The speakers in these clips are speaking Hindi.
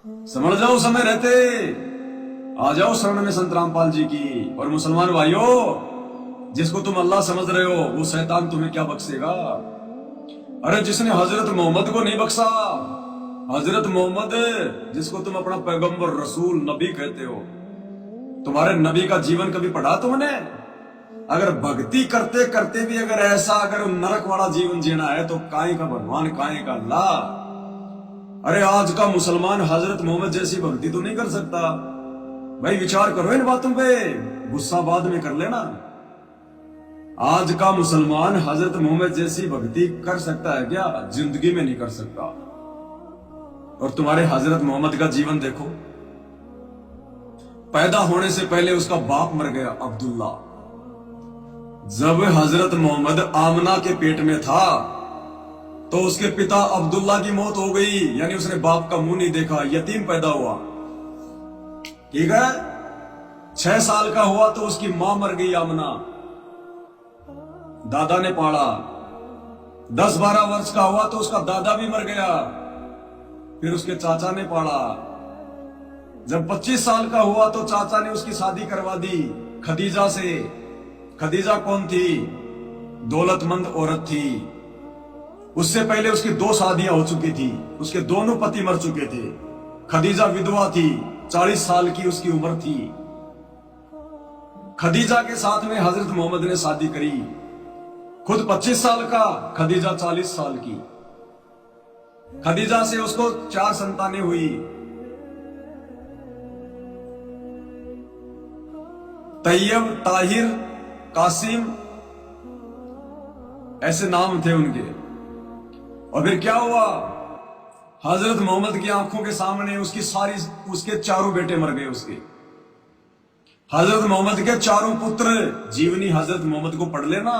समझ जाओ समय रहते, आ जाओ शरण में संत रामपाल जी की। और मुसलमान भाइयों, जिसको तुम अल्लाह समझ रहे हो वो शैतान तुम्हें क्या बख्शेगा। अरे जिसने हजरत मोहम्मद को नहीं बख्शा, हजरत मोहम्मद जिसको तुम अपना पैगंबर रसूल नबी कहते हो, तुम्हारे नबी का जीवन कभी पढ़ा तुमने? अगर भक्ति करते करते भी अगर ऐसा अगर नरक वाला जीवन जीना है तो काहे का भगवान, काहे का अल्लाह। अरे आज का मुसलमान हजरत मोहम्मद जैसी भक्ति तो नहीं कर सकता। भाई विचार करो इन बातों पे, गुस्सा बाद में कर लेना। आज का मुसलमान हजरत मोहम्मद जैसी भक्ति कर सकता है क्या? जिंदगी में नहीं कर सकता। और तुम्हारे हजरत मोहम्मद का जीवन देखो, पैदा होने से पहले उसका बाप मर गया अब्दुल्ला। जब हजरत मोहम्मद आमना के पेट में था तो उसके पिता अब्दुल्ला की मौत हो गई, यानी उसने बाप का मुंह नहीं देखा, यतीम पैदा हुआ। ठीक है, 6 साल का हुआ तो उसकी मां मर गई आमना, दादा ने पाला। 10-12 वर्ष का हुआ तो उसका दादा भी मर गया, फिर उसके चाचा ने पाला। जब 25 साल का हुआ तो चाचा ने उसकी शादी करवा दी खदीजा से। खदीजा कौन थी? दौलतमंद औरत थी। उससे पहले उसकी 2 शादियां हो चुकी थी, उसके दोनों पति मर चुके थे। खदीजा विधवा थी, 40 साल की उसकी उम्र थी। खदीजा के साथ में हजरत मोहम्मद ने शादी करी, खुद 25 साल का, खदीजा 40 साल की। खदीजा से उसको 4 संतानें हुई। तैयब, ताहिर, कासिम, ऐसे नाम थे उनके। और फिर क्या हुआ? हजरत मोहम्मद की आंखों के सामने उसके चारों बेटे मर गए। उसके हजरत मोहम्मद के चारों पुत्र, जीवनी हजरत मोहम्मद को पढ़ लेना।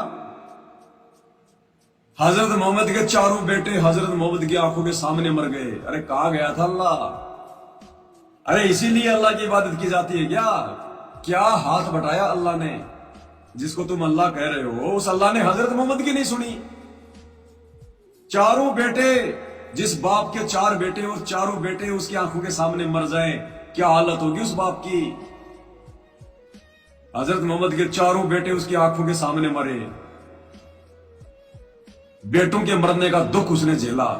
हजरत मोहम्मद के चारों बेटे हजरत मोहम्मद की आंखों के सामने मर गए। अरे कहा गया था अल्लाह? अरे इसीलिए अल्लाह की इबादत की जाती है क्या? क्या हाथ बटाया अल्लाह ने? जिसको तुम अल्लाह कह रहे हो उस अल्लाह ने हजरत मोहम्मद की नहीं सुनी। चारों बेटे, जिस बाप के 4 बेटे और चारों बेटे उसकी आंखों के सामने मर जाए, क्या हालत होगी उस बाप की? हजरत मोहम्मद के चारों बेटे उसकी आंखों के सामने मरे। बेटों के मरने का दुख उसने झेला,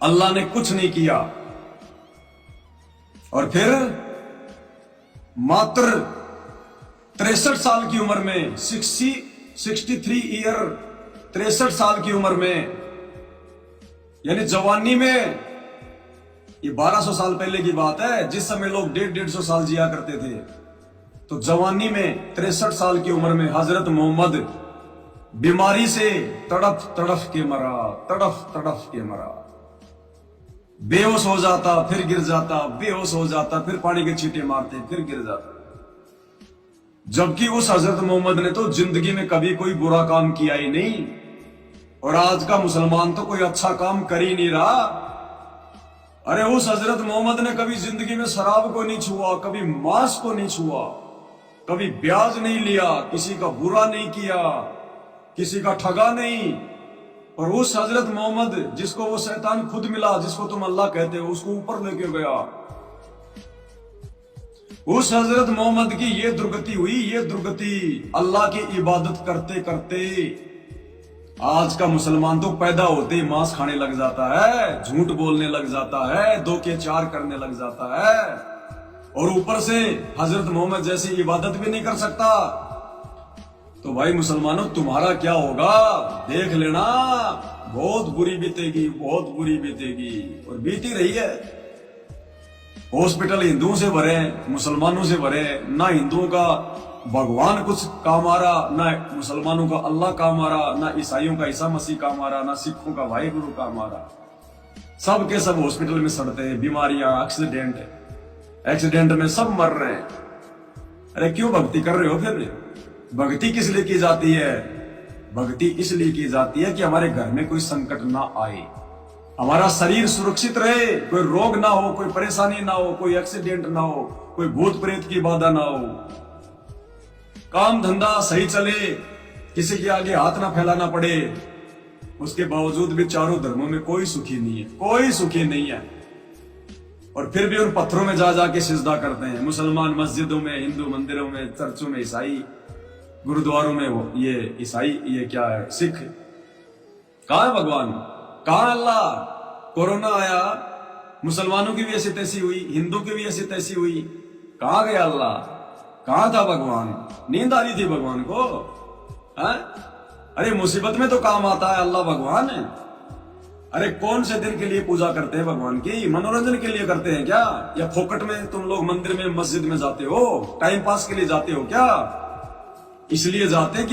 अल्लाह ने कुछ नहीं किया। और फिर मात्र 63 साल की उम्र में, 63 ईयर, 63 साल की उम्र में, यानी जवानी में, ये 1200 साल पहले की बात है, जिस समय लोग 150-150 साल जिया करते थे। तो जवानी में 63 साल की उम्र में हजरत मोहम्मद बीमारी से तड़फ तड़फ के मरा, तड़फ तड़फ के मरा। बेहोश हो जाता, फिर गिर जाता, बेहोश हो जाता, फिर पानी के छींटे मारते, फिर गिर जाता। जबकि उस हजरत मोहम्मद ने तो जिंदगी में कभी कोई बुरा काम किया ही नहीं। और आज का मुसलमान तो कोई अच्छा काम कर ही नहीं रहा। अरे उस हजरत मोहम्मद ने कभी जिंदगी में शराब को नहीं छुआ, कभी मांस को नहीं छुआ, कभी ब्याज नहीं लिया, किसी का बुरा नहीं किया, किसी का ठगा नहीं। और उस हजरत मोहम्मद जिसको वो शैतान खुद मिला, जिसको तुम अल्लाह कहते हो, उसको ऊपर लेके गया। उस हजरत मोहम्मद की ये दुर्गति हुई, ये दुर्गति अल्लाह की इबादत करते करते। आज का मुसलमान तो पैदा होते ही मांस खाने लग जाता है, झूठ बोलने लग जाता है, 2 के 4 करने लग जाता है, और ऊपर से हजरत मोहम्मद जैसी इबादत भी नहीं कर सकता। तो भाई मुसलमानों, तुम्हारा क्या होगा देख लेना। बहुत बुरी बीतेगी, बहुत बुरी बीतेगी, और बीती रही है। हॉस्पिटल हिंदुओं से भरे, मुसलमानों से भरे। ना हिंदुओं का भगवान कुछ काम आ रहा, ना मुसलमानों का अल्लाह काम आ रहा, ना ईसाइयों का ईसा मसीह काम आ रहा, ना सिखों का भाई गुरु काम आ रहा। सब के सब हॉस्पिटल में सड़ते हैं, बीमारियां, एक्सीडेंट में सब मर रहे हैं। अरे क्यों भक्ति कर रहे हो फिर? भक्ति किस लिए की जाती है? भक्ति इसलिए की जाती है कि हमारे घर में कोई संकट ना आए, हमारा शरीर सुरक्षित रहे, कोई रोग ना हो, कोई परेशानी ना हो, कोई एक्सीडेंट ना हो, कोई भूत प्रेत की बाधा ना हो, काम धंधा सही चले, किसी के आगे हाथ ना फैलाना पड़े। उसके बावजूद भी चारों धर्मों में कोई सुखी नहीं है, कोई सुखी नहीं है। और फिर भी उन पत्थरों में जा जाके सिजदा करते हैं। मुसलमान मस्जिदों में, हिंदू मंदिरों में, चर्चों में ईसाई, गुरुद्वारों में वो ये ईसाई, ये क्या है, सिख। कहाँ है भगवान, कहाँ है अल्लाह? कोरोना आया, मुसलमानों की भी ऐसी तैसी हुई, हिंदू की भी ऐसी तैसी हुई, कहाँ गया अल्लाह? कहाँ था भगवान? नींद आ रही थी भगवान को? है? अरे मुसीबत में तो काम आता है अल्लाह, भगवान है। अरे कौन से दिन के लिए पूजा करते हैं भगवान की? मनोरंजन के लिए करते हैं क्या? या फोकट में तुम लोग मंदिर में, मस्जिद में जाते हो? टाइम पास के लिए जाते हो क्या? इसलिए जाते हैं कि